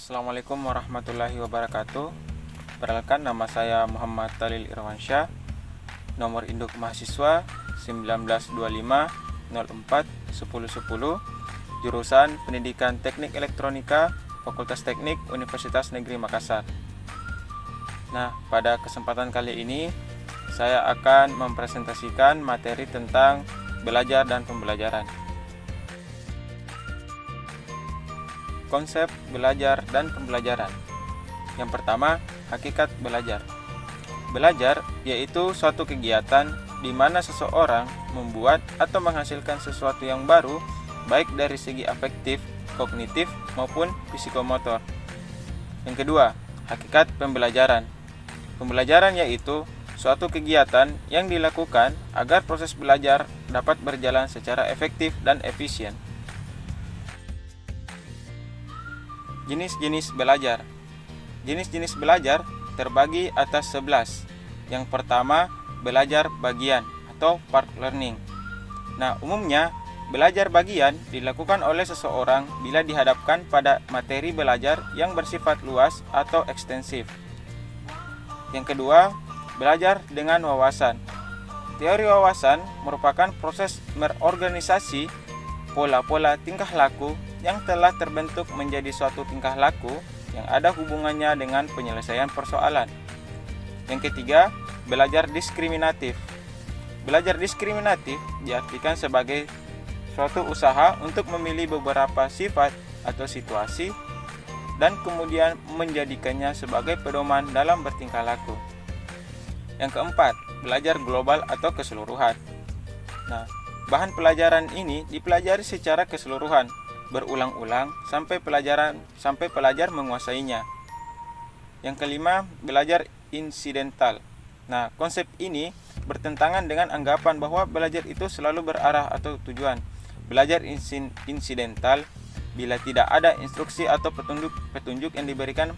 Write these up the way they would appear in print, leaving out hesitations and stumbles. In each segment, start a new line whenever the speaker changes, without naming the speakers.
Assalamualaikum warahmatullahi wabarakatuh. Perkenalkan, nama saya Muhammad Talil Irwansyah. Nomor induk mahasiswa 1925 04 1010. Jurusan Pendidikan Teknik Elektronika, Fakultas Teknik Universitas Negeri Makassar. Nah, pada kesempatan kali ini saya akan mempresentasikan materi tentang belajar dan pembelajaran. Konsep belajar dan pembelajaran. Yang pertama, hakikat belajar. Belajar yaitu suatu kegiatan di mana seseorang membuat atau menghasilkan sesuatu yang baru, baik dari segi afektif, kognitif, maupun psikomotor. Yang kedua, hakikat pembelajaran. Pembelajaran yaitu suatu kegiatan yang dilakukan agar proses belajar dapat berjalan secara efektif dan efisien. Jenis-jenis belajar. Jenis-jenis belajar terbagi atas 11. Yang pertama, belajar bagian atau part learning. Nah, umumnya belajar bagian dilakukan oleh seseorang bila dihadapkan pada materi belajar yang bersifat luas atau ekstensif. Yang kedua, belajar dengan wawasan. Teori wawasan merupakan proses merorganisasi pola-pola tingkah laku yang telah terbentuk menjadi suatu tingkah laku yang ada hubungannya dengan penyelesaian persoalan. Yang ketiga, belajar diskriminatif. Belajar diskriminatif diartikan sebagai suatu usaha untuk memilih beberapa sifat atau situasi dan kemudian menjadikannya sebagai pedoman dalam bertingkah laku. Yang keempat, belajar global atau keseluruhan. Nah, bahan pelajaran ini dipelajari secara keseluruhan, berulang-ulang sampai pelajar menguasainya. Yang kelima, belajar insidental. Nah, konsep ini bertentangan dengan anggapan bahwa belajar itu selalu berarah atau tujuan. Belajar insidental bila tidak ada instruksi atau petunjuk yang diberikan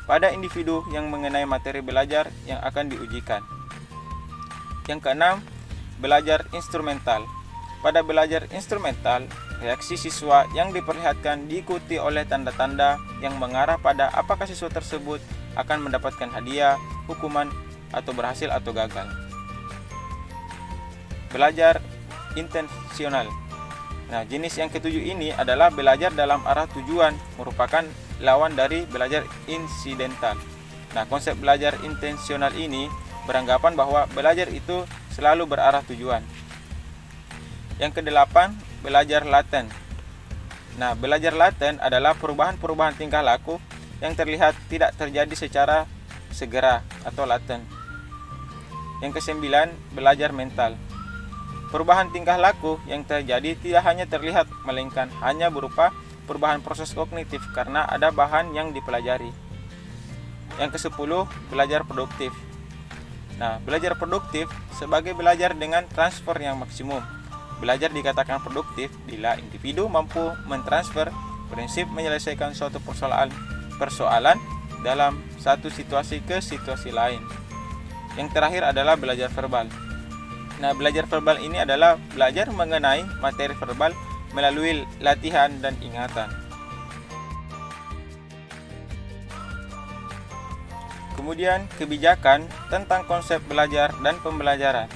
pada individu yang mengenai materi belajar yang akan diujikan. Yang keenam, belajar instrumental. Pada belajar instrumental, reaksi siswa yang diperlihatkan diikuti oleh tanda-tanda yang mengarah pada apakah siswa tersebut akan mendapatkan hadiah, hukuman, atau berhasil atau gagal. Belajar intensional. Nah, jenis yang ketujuh ini adalah belajar dalam arah tujuan, merupakan lawan dari belajar insidental. Nah, konsep belajar intensional ini beranggapan bahwa belajar itu selalu berarah tujuan. Yang kedelapan, belajar laten. Nah, belajar laten adalah perubahan-perubahan tingkah laku yang terlihat tidak terjadi secara segera atau laten. Yang kesembilan, belajar mental. Perubahan tingkah laku yang terjadi tidak hanya terlihat, melainkan hanya berupa perubahan proses kognitif karena ada bahan yang dipelajari. Yang kesepuluh, belajar produktif. Nah, belajar produktif sebagai belajar dengan transfer yang maksimum. Belajar dikatakan produktif bila individu mampu mentransfer prinsip menyelesaikan suatu persoalan dalam satu situasi ke situasi lain. Yang terakhir adalah belajar verbal. Nah, belajar verbal ini adalah belajar mengenai materi verbal melalui latihan dan ingatan. Kemudian, kebijakan tentang konsep belajar dan pembelajaran.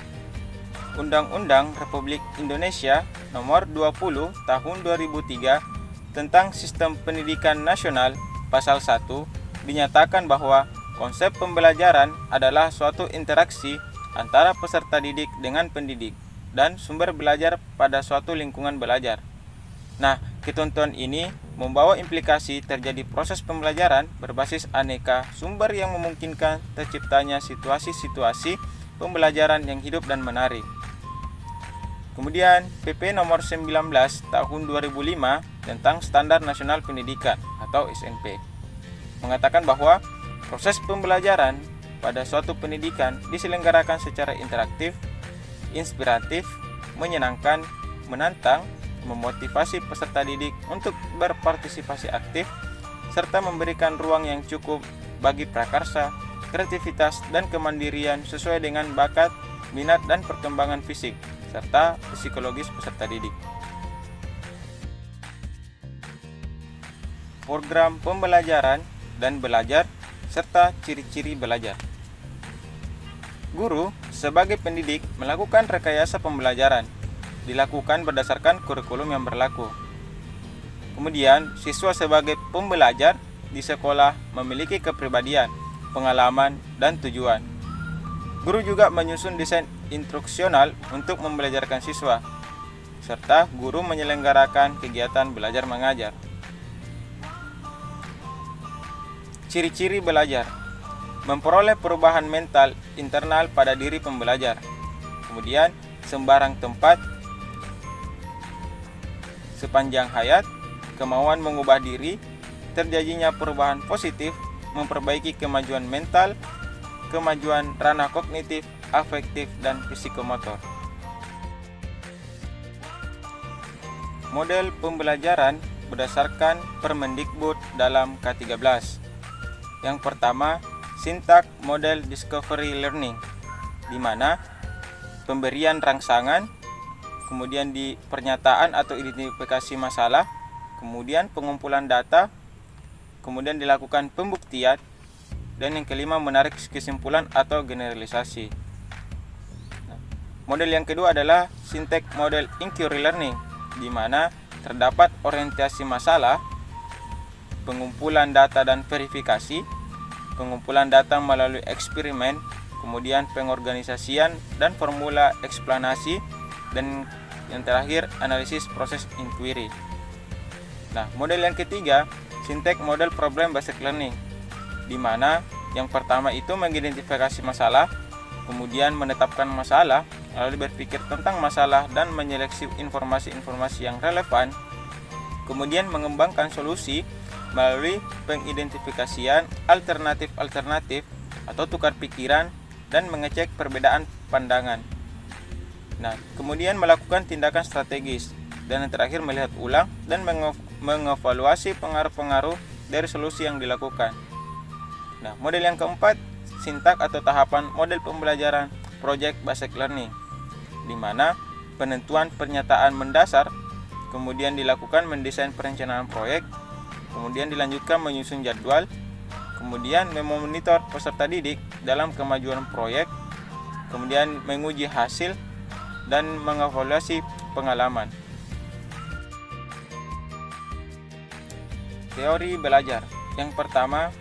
Undang-Undang Republik Indonesia Nomor 20 Tahun 2003 tentang Sistem Pendidikan Nasional Pasal 1 dinyatakan bahwa konsep pembelajaran adalah suatu interaksi antara peserta didik dengan pendidik dan sumber belajar pada suatu lingkungan belajar. Nah, ketentuan ini membawa implikasi terjadi proses pembelajaran berbasis aneka sumber yang memungkinkan terciptanya situasi-situasi pembelajaran yang hidup dan menarik. Kemudian PP nomor 19 tahun 2005 tentang Standar Nasional Pendidikan atau SMP mengatakan bahwa proses pembelajaran pada suatu pendidikan diselenggarakan secara interaktif, inspiratif, menyenangkan, menantang, memotivasi peserta didik untuk berpartisipasi aktif, serta memberikan ruang yang cukup bagi prakarsa, kreativitas, dan kemandirian sesuai dengan bakat, minat, dan perkembangan fisik serta psikologis peserta didik. program pembelajaran dan belajar, serta ciri-ciri belajar. Guru sebagai pendidik melakukan rekayasa pembelajaran, dilakukan berdasarkan kurikulum yang berlaku. Kemudian, siswa sebagai pembelajar di sekolah memiliki kepribadian, pengalaman, dan tujuan. Guru juga menyusun desain instruksional untuk membelajarkan siswa, serta guru menyelenggarakan kegiatan belajar mengajar. Ciri-ciri belajar: memperoleh perubahan mental internal pada diri pembelajar, kemudian sembarang tempat, sepanjang hayat, kemauan mengubah diri, terjadinya perubahan positif, memperbaiki kemajuan mental, kemajuan ranah kognitif, afektif, dan psikomotor. Model pembelajaran berdasarkan Permendikbud dalam K13. Yang pertama, sintak model discovery learning, di mana pemberian rangsangan, kemudian di pernyataan atau identifikasi masalah, kemudian pengumpulan data, kemudian dilakukan pembuktian, dan yang kelima menarik kesimpulan atau generalisasi. Model yang kedua adalah sintak model inquiry learning, di mana terdapat orientasi masalah, pengumpulan data dan verifikasi, pengumpulan data melalui eksperimen, kemudian pengorganisasian dan formula eksplanasi, dan yang terakhir analisis proses inquiry. Nah, model yang ketiga, sintak model problem based learning, di mana yang pertama itu mengidentifikasi masalah, kemudian menetapkan masalah, lalu berpikir tentang masalah dan menyeleksi informasi-informasi yang relevan, kemudian mengembangkan solusi melalui pengidentifikasian alternatif-alternatif atau tukar pikiran dan mengecek perbedaan pandangan. Nah, kemudian melakukan tindakan strategis, dan yang terakhir melihat ulang dan mengevaluasi pengaruh-pengaruh dari solusi yang dilakukan. Nah, model yang keempat, sintak atau tahapan model pembelajaran project based learning, di mana penentuan pernyataan mendasar, kemudian dilakukan mendesain perencanaan proyek, kemudian dilanjutkan menyusun jadwal, kemudian memonitor peserta didik dalam kemajuan proyek, kemudian menguji hasil, dan mengevaluasi pengalaman. Teori belajar. Yang pertama,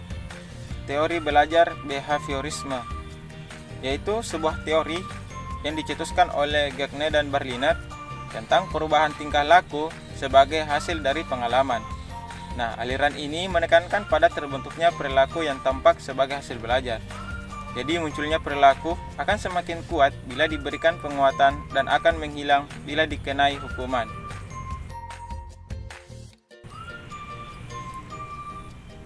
teori belajar behaviorisme, yaitu sebuah teori yang dicetuskan oleh Gagne dan Berliner tentang perubahan tingkah laku sebagai hasil dari pengalaman. Nah, aliran ini menekankan pada terbentuknya perilaku yang tampak sebagai hasil belajar. Jadi munculnya perilaku akan semakin kuat bila diberikan penguatan dan akan menghilang bila dikenai hukuman.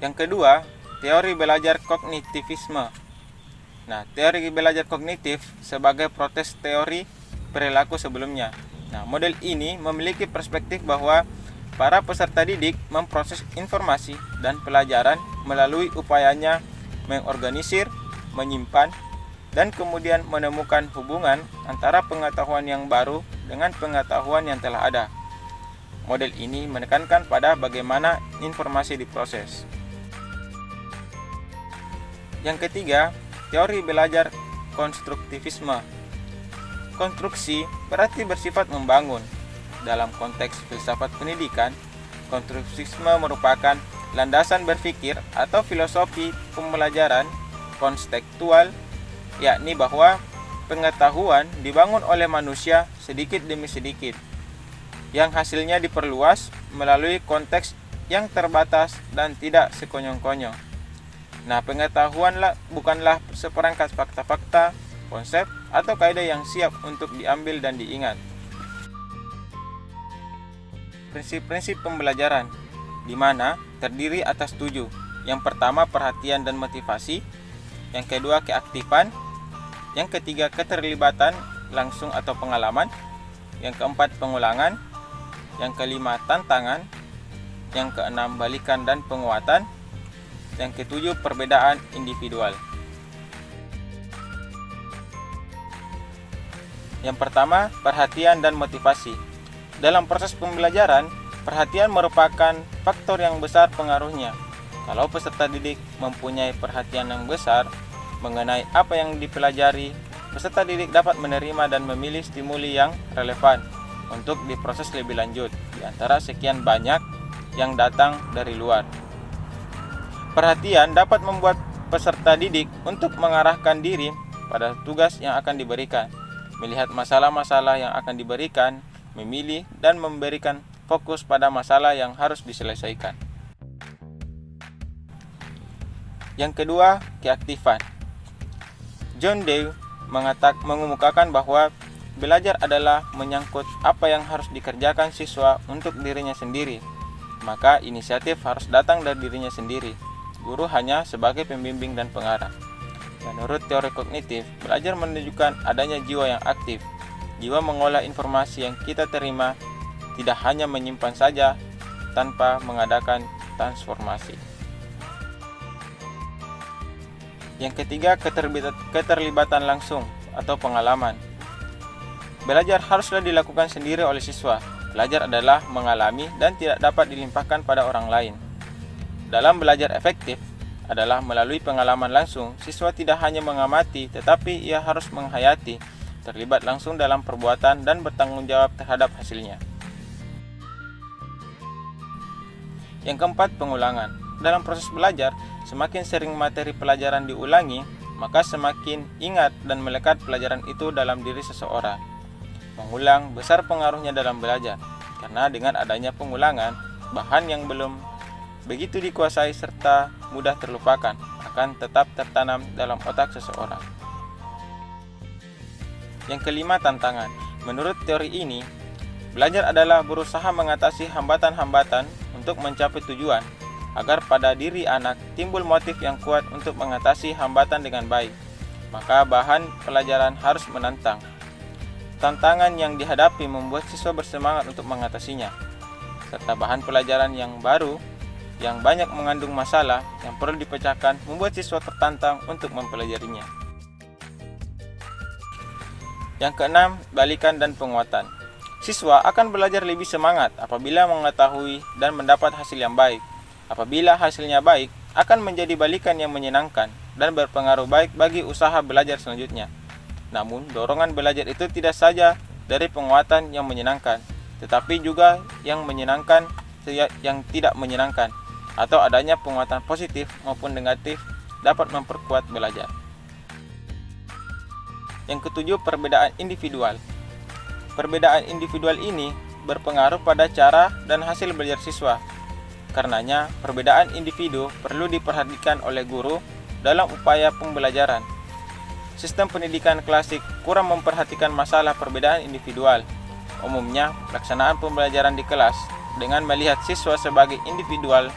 Yang kedua, teori belajar kognitivisme. Nah, teori belajar kognitif sebagai protes teori perilaku sebelumnya. Nah, model ini memiliki perspektif bahwa para peserta didik memproses informasi dan pelajaran melalui upayanya mengorganisir, menyimpan, dan kemudian menemukan hubungan antara pengetahuan yang baru dengan pengetahuan yang telah ada. Model ini menekankan pada bagaimana informasi diproses. Yang ketiga, teori belajar konstruktivisme. Konstruksi berarti bersifat membangun. Dalam konteks filsafat pendidikan, konstruktivisme merupakan landasan berpikir atau filosofi pembelajaran konstekstual, yakni bahwa pengetahuan dibangun oleh manusia sedikit demi sedikit, yang hasilnya diperluas melalui konteks yang terbatas dan tidak sekonyong-konyong. Nah, pengetahuan bukanlah seperangkat fakta-fakta, konsep, atau kaidah yang siap untuk diambil dan diingat. Prinsip-prinsip pembelajaran, di mana terdiri atas 7. Yang pertama, perhatian dan motivasi. Yang kedua, keaktifan. Yang ketiga, keterlibatan langsung atau pengalaman. Yang keempat, pengulangan. Yang kelima, tantangan. Yang keenam, balikan dan penguatan. Yang ketujuh, perbedaan individual. Yang pertama, perhatian dan motivasi. Dalam proses pembelajaran, Perhatian merupakan faktor yang besar pengaruhnya. Kalau peserta didik mempunyai perhatian yang besar mengenai apa yang dipelajari, peserta didik dapat menerima dan memilih stimuli yang relevan untuk diproses lebih lanjut di antara sekian banyak yang datang dari luar. Perhatian dapat membuat peserta didik untuk mengarahkan diri pada tugas yang akan diberikan, melihat masalah-masalah yang akan diberikan, memilih dan memberikan fokus pada masalah yang harus diselesaikan. Yang kedua, keaktifan. John Dewey mengemukakan bahwa belajar adalah menyangkut apa yang harus dikerjakan siswa untuk dirinya sendiri. Maka inisiatif harus datang dari dirinya sendiri. Guru hanya sebagai pembimbing dan pengarah. Menurut teori kognitif, belajar menunjukkan adanya jiwa yang aktif. Jiwa mengolah informasi yang kita terima, tidak hanya menyimpan saja tanpa mengadakan transformasi. Yang ketiga, keterlibatan langsung atau pengalaman. Belajar haruslah dilakukan sendiri oleh siswa. Belajar adalah mengalami dan tidak dapat dilimpahkan pada orang lain. Dalam belajar efektif adalah melalui pengalaman langsung. Siswa tidak hanya mengamati, tetapi ia harus menghayati, terlibat langsung dalam perbuatan dan bertanggung jawab terhadap hasilnya. Yang keempat, pengulangan. Dalam proses belajar, semakin sering materi pelajaran diulangi, maka semakin ingat dan melekat pelajaran itu dalam diri seseorang. Mengulang besar pengaruhnya dalam belajar, karena dengan adanya pengulangan, bahan yang belum begitu dikuasai serta mudah terlupakan akan tetap tertanam dalam otak seseorang. Yang kelima, tantangan. Menurut teori ini, belajar adalah berusaha mengatasi hambatan-hambatan untuk mencapai tujuan, agar pada diri anak timbul motif yang kuat untuk mengatasi hambatan dengan baik. Maka bahan pelajaran harus menantang. Tantangan yang dihadapi membuat siswa bersemangat untuk mengatasinya, serta bahan pelajaran yang baru yang banyak mengandung masalah yang perlu dipecahkan membuat siswa tertantang untuk mempelajarinya. Yang keenam, balikan dan penguatan. Siswa akan belajar lebih semangat apabila mengetahui dan mendapat hasil yang baik. Apabila hasilnya baik, akan menjadi balikan yang menyenangkan dan berpengaruh baik bagi usaha belajar selanjutnya. Namun, dorongan belajar itu tidak saja dari penguatan yang menyenangkan, tetapi juga yang menyenangkan yang tidak menyenangkan, atau adanya penguatan positif maupun negatif dapat memperkuat belajar. Yang ketujuh, perbedaan individual. Perbedaan individual ini berpengaruh pada cara dan hasil belajar siswa. Karenanya, perbedaan individu perlu diperhatikan oleh guru dalam upaya pembelajaran. Sistem pendidikan klasik kurang memperhatikan masalah perbedaan individual. Umumnya, pelaksanaan pembelajaran di kelas dengan melihat siswa sebagai individual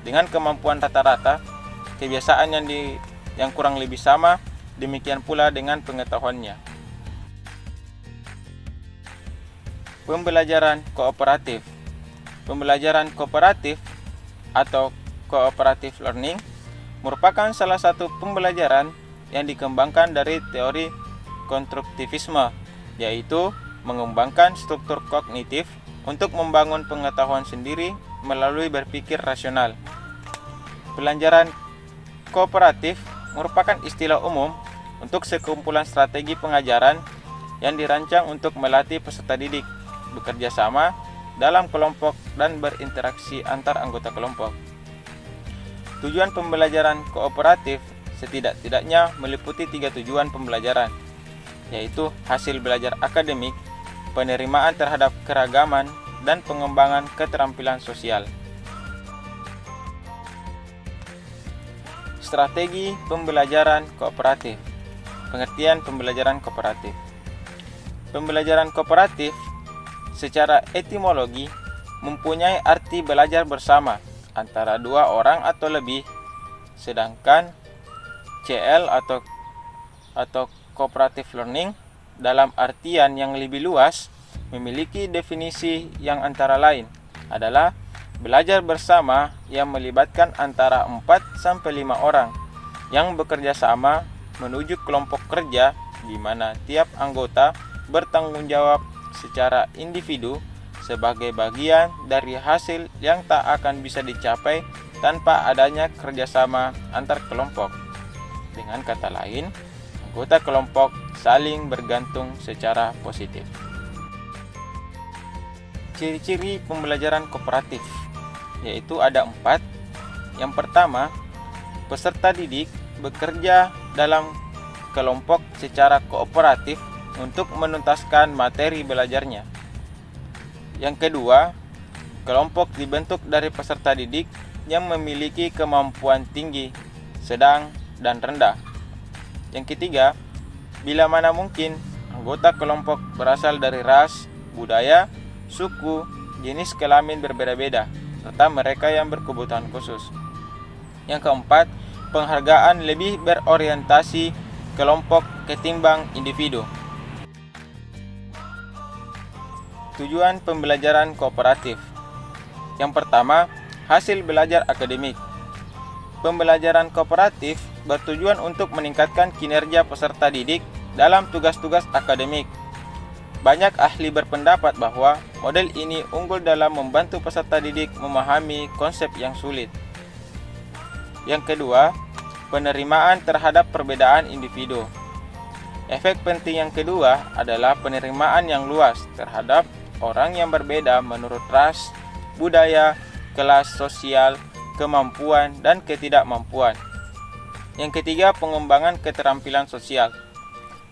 dengan kemampuan rata-rata, kebiasaan yang kurang lebih sama, demikian pula dengan pengetahuannya. Pembelajaran kooperatif. Pembelajaran kooperatif atau cooperative learning merupakan salah satu pembelajaran yang dikembangkan dari teori konstruktivisme, yaitu mengembangkan struktur kognitif untuk membangun pengetahuan sendiri melalui berpikir rasional. Pembelajaran kooperatif merupakan istilah umum untuk sekumpulan strategi pengajaran yang dirancang untuk melatih peserta didik bekerja sama dalam kelompok dan berinteraksi antar anggota kelompok. Tujuan pembelajaran kooperatif setidak-tidaknya meliputi 3 tujuan pembelajaran, yaitu hasil belajar akademik, penerimaan terhadap keragaman, dan pengembangan keterampilan sosial. Strategi pembelajaran kooperatif. Pengertian pembelajaran kooperatif. Pembelajaran kooperatif secara etimologi mempunyai arti belajar bersama antara 2 orang atau lebih, sedangkan CL atau cooperative learning dalam artian yang lebih luas memiliki definisi yang antara lain adalah belajar bersama yang melibatkan antara 4-5 orang yang bekerja sama menuju kelompok kerja di mana tiap anggota bertanggung jawab secara individu sebagai bagian dari hasil yang tak akan bisa dicapai tanpa adanya kerjasama antar kelompok. Dengan kata lain, anggota kelompok saling bergantung secara positif. Ciri-ciri pembelajaran kooperatif yaitu ada 4. Yang pertama, peserta didik bekerja dalam kelompok secara kooperatif untuk menuntaskan materi belajarnya. Yang kedua, kelompok dibentuk dari peserta didik yang memiliki kemampuan tinggi, sedang, dan rendah. Yang ketiga, bila mana mungkin, anggota kelompok berasal dari ras, budaya, suku, jenis kelamin berbeda-beda, serta mereka yang berkebutuhan khusus. Yang keempat, penghargaan lebih berorientasi kelompok ketimbang individu. Tujuan pembelajaran kooperatif. Yang pertama, hasil belajar akademik. Pembelajaran kooperatif bertujuan untuk meningkatkan kinerja peserta didik dalam tugas-tugas akademik. Banyak ahli berpendapat bahwa model ini unggul dalam membantu peserta didik memahami konsep yang sulit. Yang kedua, penerimaan terhadap perbedaan individu. Efek penting yang kedua adalah penerimaan yang luas terhadap orang yang berbeda menurut ras, budaya, kelas sosial, kemampuan, dan ketidakmampuan. Yang ketiga, pengembangan keterampilan sosial.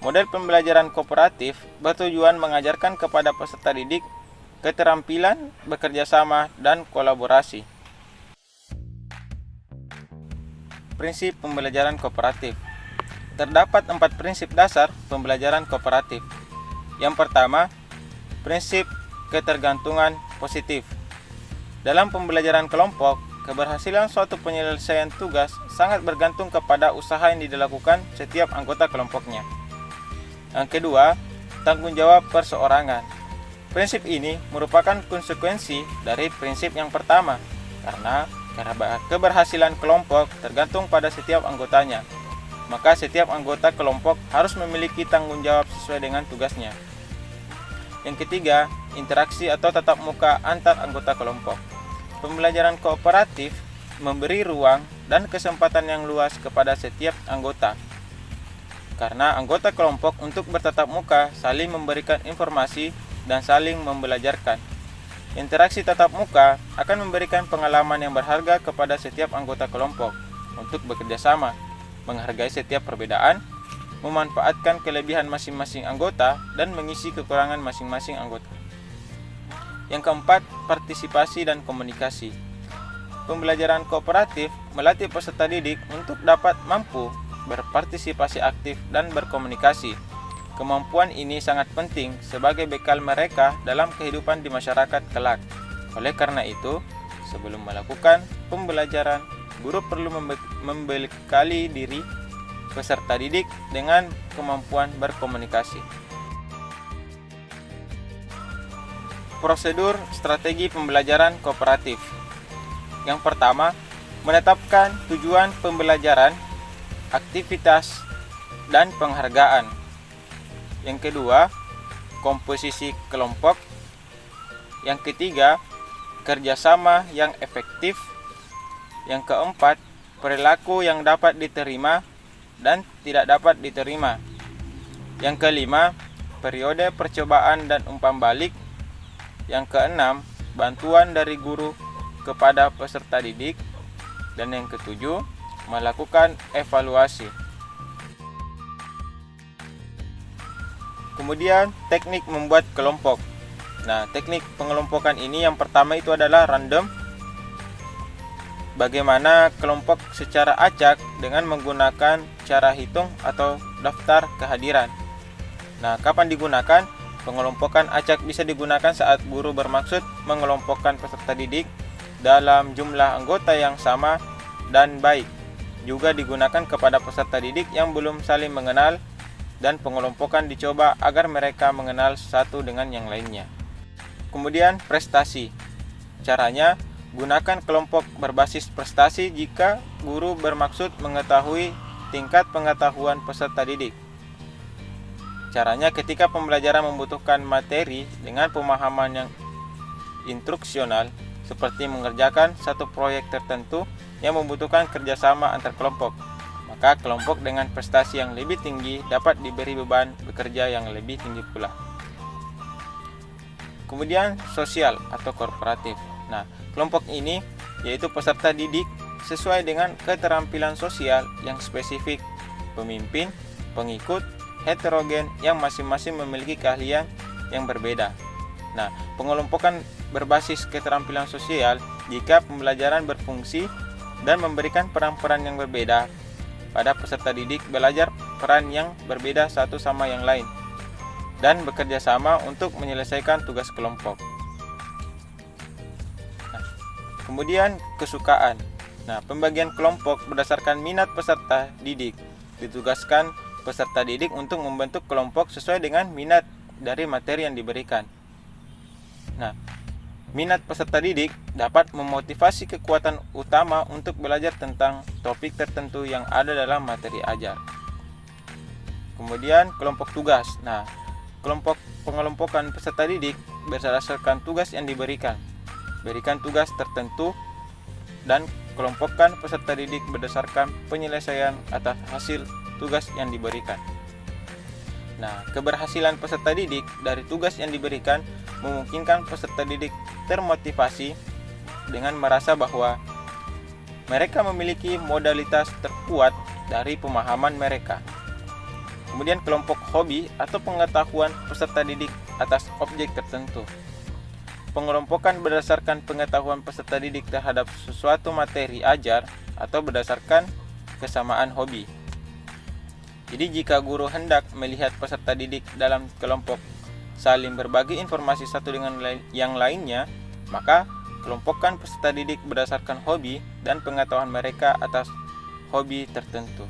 Model pembelajaran kooperatif bertujuan mengajarkan kepada peserta didik keterampilan bekerja sama dan kolaborasi. Prinsip pembelajaran kooperatif. Terdapat 4 prinsip dasar pembelajaran kooperatif. Yang pertama, prinsip ketergantungan positif. Dalam pembelajaran kelompok, keberhasilan suatu penyelesaian tugas sangat bergantung kepada usaha yang dilakukan setiap anggota kelompoknya. Yang kedua, tanggung jawab perseorangan. Prinsip ini merupakan konsekuensi dari prinsip yang pertama, karena keberhasilan kelompok tergantung pada setiap anggotanya. Maka setiap anggota kelompok harus memiliki tanggung jawab sesuai dengan tugasnya. Yang ketiga, interaksi atau tatap muka antar anggota kelompok. Pembelajaran kooperatif memberi ruang dan kesempatan yang luas kepada setiap anggota. Karena anggota kelompok untuk bertatap muka saling memberikan informasi dan saling membelajarkan. Interaksi tatap muka akan memberikan pengalaman yang berharga kepada setiap anggota kelompok untuk bekerja sama, menghargai setiap perbedaan, memanfaatkan kelebihan masing-masing anggota, dan mengisi kekurangan masing-masing anggota. Yang keempat, partisipasi dan komunikasi. Pembelajaran kooperatif melatih peserta didik untuk dapat mampu berpartisipasi aktif dan berkomunikasi. Kemampuan ini sangat penting sebagai bekal mereka dalam kehidupan di masyarakat kelak. Oleh karena itu, sebelum melakukan pembelajaran, guru perlu membekali diri peserta didik dengan kemampuan berkomunikasi. Prosedur strategi pembelajaran kooperatif. Yang pertama, menetapkan tujuan pembelajaran, aktivitas, dan penghargaan. Yang kedua, komposisi kelompok. Yang ketiga, kerjasama yang efektif. Yang keempat, perilaku yang dapat diterima dan tidak dapat diterima. Yang kelima, periode percobaan dan umpan balik. Yang keenam, bantuan dari guru kepada peserta didik. Dan yang ketujuh, melakukan evaluasi. Kemudian, teknik membuat kelompok. Nah, teknik pengelompokan ini yang pertama itu adalah random. Bagaimana kelompok secara acak dengan menggunakan cara hitung atau daftar kehadiran. Nah, kapan digunakan? Pengelompokan acak bisa digunakan saat guru bermaksud mengelompokkan peserta didik dalam jumlah anggota yang sama dan baik. Juga digunakan kepada peserta didik yang belum saling mengenal, dan pengelompokan dicoba agar mereka mengenal satu dengan yang lainnya. Kemudian, prestasi. Caranya, gunakan kelompok berbasis prestasi jika guru bermaksud mengetahui tingkat pengetahuan peserta didik. Caranya, ketika pembelajaran membutuhkan materi dengan pemahaman yang instruksional seperti mengerjakan satu proyek tertentu yang membutuhkan kerjasama antar kelompok, maka kelompok dengan prestasi yang lebih tinggi dapat diberi beban bekerja yang lebih tinggi pula. Kemudian sosial atau korporatif. Nah, kelompok ini yaitu peserta didik sesuai dengan keterampilan sosial yang spesifik, pemimpin, pengikut, heterogen yang masing-masing memiliki keahlian yang berbeda. Nah, pengelompokan berbasis keterampilan sosial jika pembelajaran berfungsi dan memberikan peran-peran yang berbeda. Pada peserta didik belajar peran yang berbeda satu sama yang lain dan bekerja sama untuk menyelesaikan tugas kelompok. Nah, kemudian kesukaan. Nah, pembagian kelompok berdasarkan minat peserta didik. Ditugaskan peserta didik untuk membentuk kelompok sesuai dengan minat dari materi yang diberikan. Nah, minat peserta didik dapat memotivasi kekuatan utama untuk belajar tentang topik tertentu yang ada dalam materi ajar. Kemudian kelompok tugas. Nah, kelompok pengelompokan peserta didik berdasarkan tugas yang diberikan. Berikan tugas tertentu dan kelompokkan peserta didik berdasarkan penyelesaian atas hasil tugas yang diberikan. Nah, keberhasilan peserta didik dari tugas yang diberikan memungkinkan peserta didik termotivasi dengan merasa bahwa mereka memiliki modalitas terkuat dari pemahaman mereka. Kemudian kelompok hobi atau pengetahuan peserta didik atas objek tertentu. Pengelompokan berdasarkan pengetahuan peserta didik terhadap sesuatu materi ajar atau berdasarkan kesamaan hobi. Jadi jika guru hendak melihat peserta didik dalam kelompok saling berbagi informasi satu dengan yang lainnya, maka kelompokkan peserta didik berdasarkan hobi dan pengetahuan mereka atas hobi tertentu.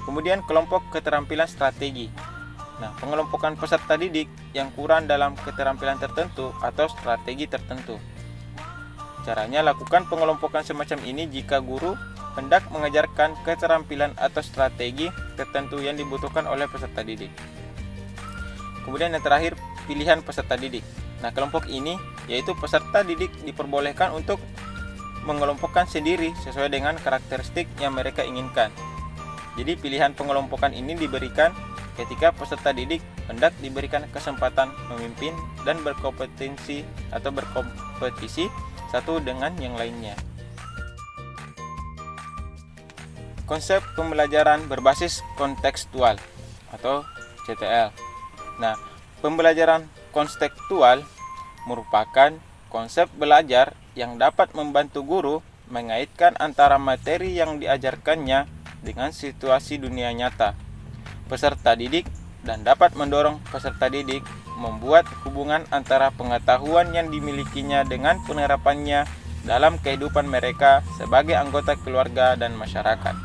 Kemudian kelompok keterampilan strategi. Nah, pengelompokan peserta didik yang kurang dalam keterampilan tertentu atau strategi tertentu. Caranya lakukan pengelompokan semacam ini jika guru hendak mengajarkan keterampilan atau strategi tertentu yang dibutuhkan oleh peserta didik. Kemudian yang terakhir, pilihan peserta didik. Nah, kelompok ini yaitu peserta didik diperbolehkan untuk mengelompokkan sendiri sesuai dengan karakteristik yang mereka inginkan. Jadi pilihan pengelompokan ini diberikan ketika peserta didik hendak diberikan kesempatan memimpin dan berkompetisi satu dengan yang lainnya. Konsep pembelajaran berbasis kontekstual atau CTL. Nah, pembelajaran kontekstual merupakan konsep belajar yang dapat membantu guru mengaitkan antara materi yang diajarkannya dengan situasi dunia nyata peserta didik dan dapat mendorong peserta didik membuat hubungan antara pengetahuan yang dimilikinya dengan penerapannya dalam kehidupan mereka sebagai anggota keluarga dan masyarakat.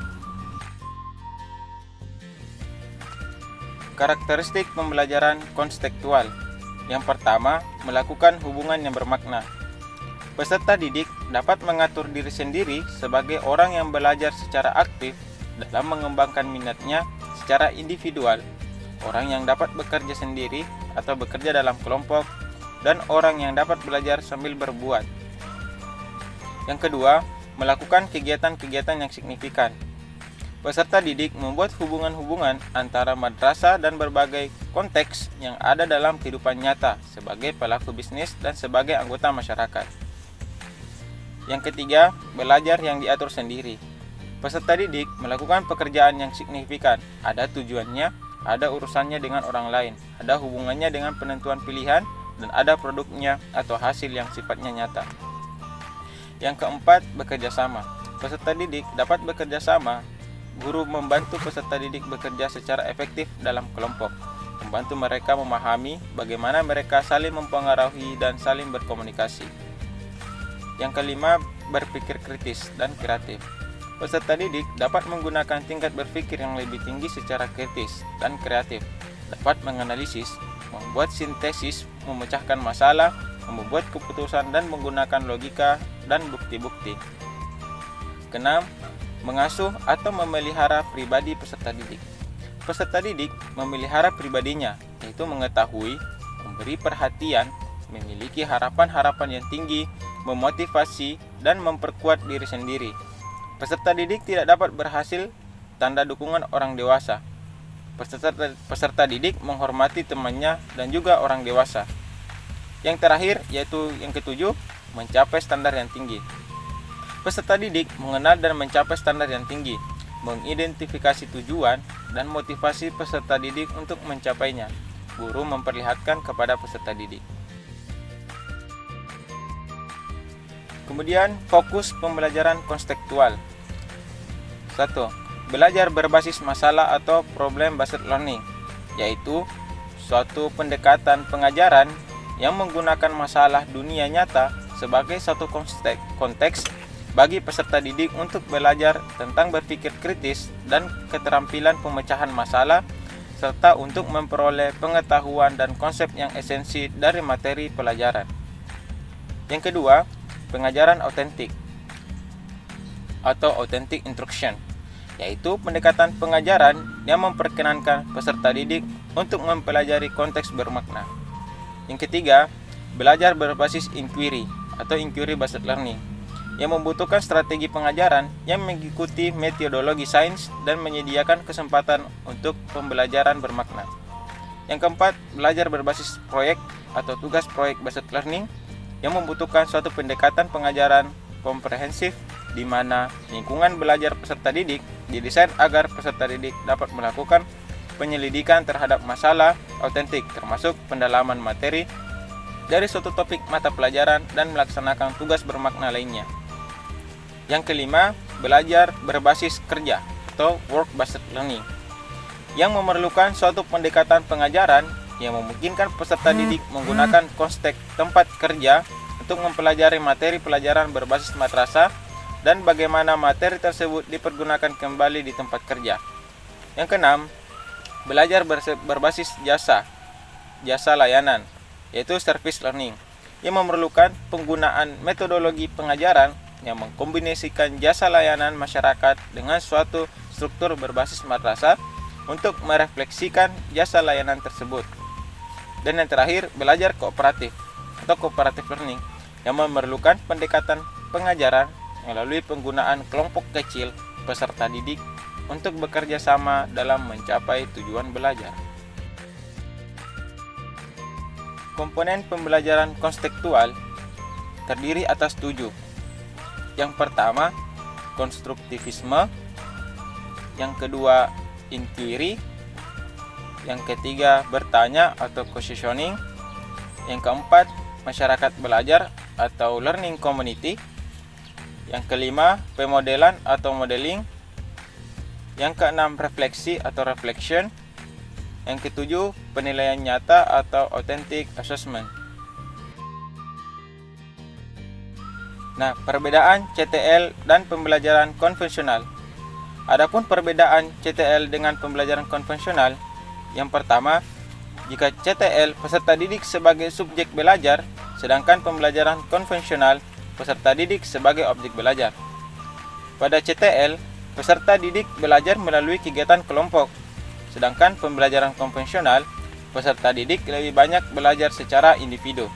Karakteristik pembelajaran kontekstual. Yang pertama, melakukan hubungan yang bermakna. Peserta didik dapat mengatur diri sendiri sebagai orang yang belajar secara aktif dalam mengembangkan minatnya secara individual, orang yang dapat bekerja sendiri atau bekerja dalam kelompok, dan orang yang dapat belajar sambil berbuat. Yang kedua, melakukan kegiatan-kegiatan yang signifikan. Peserta didik membuat hubungan-hubungan antara madrasah dan berbagai konteks yang ada dalam kehidupan nyata sebagai pelaku bisnis dan sebagai anggota masyarakat. Yang ketiga, belajar yang diatur sendiri. Peserta didik melakukan pekerjaan yang signifikan, ada tujuannya, ada urusannya dengan orang lain, ada hubungannya dengan penentuan pilihan, dan ada produknya atau hasil yang sifatnya nyata. Yang keempat, bekerja sama. Peserta didik dapat bekerja sama. Guru membantu peserta didik bekerja secara efektif dalam kelompok, membantu mereka memahami bagaimana mereka saling mempengaruhi dan saling berkomunikasi. Yang kelima, berpikir kritis dan kreatif. Peserta didik dapat menggunakan tingkat berpikir yang lebih tinggi secara kritis dan kreatif, dapat menganalisis, membuat sintesis, memecahkan masalah, membuat keputusan dan menggunakan logika dan bukti-bukti. Keenam, mengasuh atau memelihara pribadi peserta didik. Peserta didik memelihara pribadinya, yaitu mengetahui, memberi perhatian, memiliki harapan-harapan yang tinggi, memotivasi, dan memperkuat diri sendiri. Peserta didik tidak dapat berhasil tanpa dukungan orang dewasa. Peserta didik menghormati temannya dan juga orang dewasa. Yang terakhir, yaitu yang ketujuh, mencapai standar yang tinggi. Peserta didik mengenal dan mencapai standar yang tinggi, mengidentifikasi tujuan dan motivasi peserta didik untuk mencapainya. Guru memperlihatkan kepada peserta didik. Kemudian, fokus pembelajaran konstekstual. 1. Belajar berbasis masalah atau problem-based learning, yaitu suatu pendekatan pengajaran yang menggunakan masalah dunia nyata sebagai satu konteks bagi peserta didik untuk belajar tentang berpikir kritis dan keterampilan pemecahan masalah, serta untuk memperoleh pengetahuan dan konsep yang esensi dari materi pelajaran. Yang kedua, pengajaran autentik atau authentic instruction, yaitu pendekatan pengajaran yang memperkenankan peserta didik untuk mempelajari konteks bermakna. Yang ketiga, belajar berbasis inquiry atau inquiry based learning, yang membutuhkan strategi pengajaran yang mengikuti metodologi sains dan menyediakan kesempatan untuk pembelajaran bermakna. Yang keempat, belajar berbasis proyek atau tugas proyek based learning, yang membutuhkan suatu pendekatan pengajaran komprehensif di mana lingkungan belajar peserta didik didesain agar peserta didik dapat melakukan penyelidikan terhadap masalah autentik, termasuk pendalaman materi dari suatu topik mata pelajaran dan melaksanakan tugas bermakna lainnya. Yang kelima, belajar berbasis kerja atau work-based learning, yang memerlukan suatu pendekatan pengajaran yang memungkinkan peserta didik menggunakan konteks tempat kerja untuk mempelajari materi pelajaran berbasis madrasah dan bagaimana materi tersebut dipergunakan kembali di tempat kerja. Yang keenam, belajar berbasis jasa layanan, yaitu service learning, yang memerlukan penggunaan metodologi pengajaran yang mengkombinasikan jasa layanan masyarakat dengan suatu struktur berbasis madrasah untuk merefleksikan jasa layanan tersebut. Dan yang terakhir, belajar kooperatif atau cooperative learning, yang memerlukan pendekatan pengajaran melalui penggunaan kelompok kecil peserta didik untuk bekerja sama dalam mencapai tujuan belajar. Komponen pembelajaran konstekstual terdiri atas 7. Yang pertama, konstruktivisme. Yang kedua, inquiry. Yang ketiga, bertanya atau questioning. Yang keempat, masyarakat belajar atau learning community. Yang kelima, pemodelan atau modeling. Yang keenam, refleksi atau reflection. Yang ketujuh, penilaian nyata atau authentic assessment. Nah, perbedaan CTL dan pembelajaran konvensional. Adapun perbedaan CTL dengan pembelajaran konvensional, yang pertama, jika CTL peserta didik sebagai subjek belajar, sedangkan pembelajaran konvensional peserta didik sebagai objek belajar. Pada CTL, peserta didik belajar melalui kegiatan kelompok, sedangkan pembelajaran konvensional peserta didik lebih banyak belajar secara individu.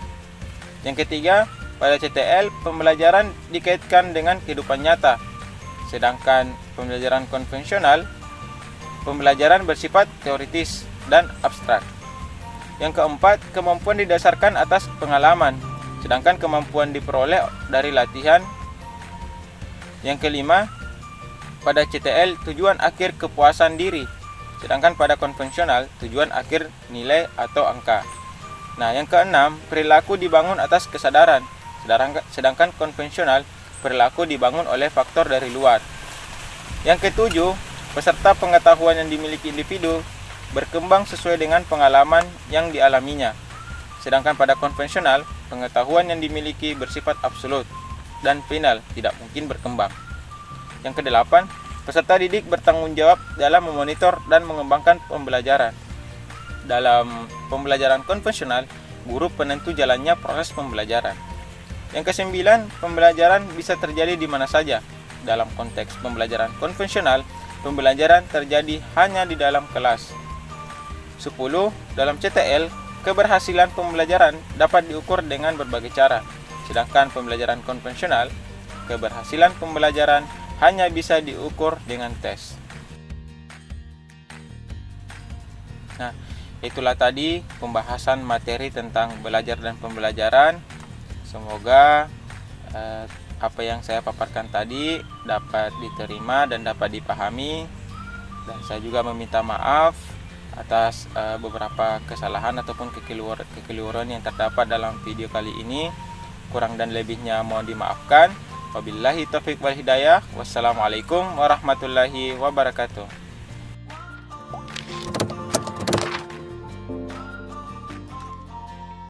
Yang ketiga, pada CTL pembelajaran dikaitkan dengan kehidupan nyata, sedangkan pembelajaran konvensional pembelajaran bersifat teoritis dan abstrak. Yang keempat, kemampuan didasarkan atas pengalaman, sedangkan kemampuan diperoleh dari latihan. Yang kelima, pada CTL tujuan akhir kepuasan diri, sedangkan pada konvensional tujuan akhir nilai atau angka. Nah, yang keenam, perilaku dibangun atas kesadaran, sedangkan konvensional perilaku dibangun oleh faktor dari luar. Yang ketujuh, peserta pengetahuan yang dimiliki individu berkembang sesuai dengan pengalaman yang dialaminya, sedangkan pada konvensional pengetahuan yang dimiliki bersifat absolut dan final, tidak mungkin berkembang. Yang kedelapan, peserta didik bertanggung jawab dalam memonitor dan mengembangkan pembelajaran. Dalam pembelajaran konvensional, guru penentu jalannya proses pembelajaran. Yang kesembilan, pembelajaran bisa terjadi di mana saja. Dalam konteks pembelajaran konvensional, pembelajaran terjadi hanya di dalam kelas. 10. Dalam CTL, keberhasilan pembelajaran dapat diukur dengan berbagai cara. Sedangkan pembelajaran konvensional, keberhasilan pembelajaran hanya bisa diukur dengan tes. Nah, itulah tadi pembahasan materi tentang belajar dan pembelajaran. Semoga apa yang saya paparkan tadi dapat diterima dan dapat dipahami. Dan saya juga meminta maaf atas beberapa kesalahan ataupun kekeliruan yang terdapat dalam video kali ini. Kurang dan lebihnya mohon dimaafkan. Wabillahi taufiq wal hidayah. Wassalamualaikum warahmatullahi wabarakatuh.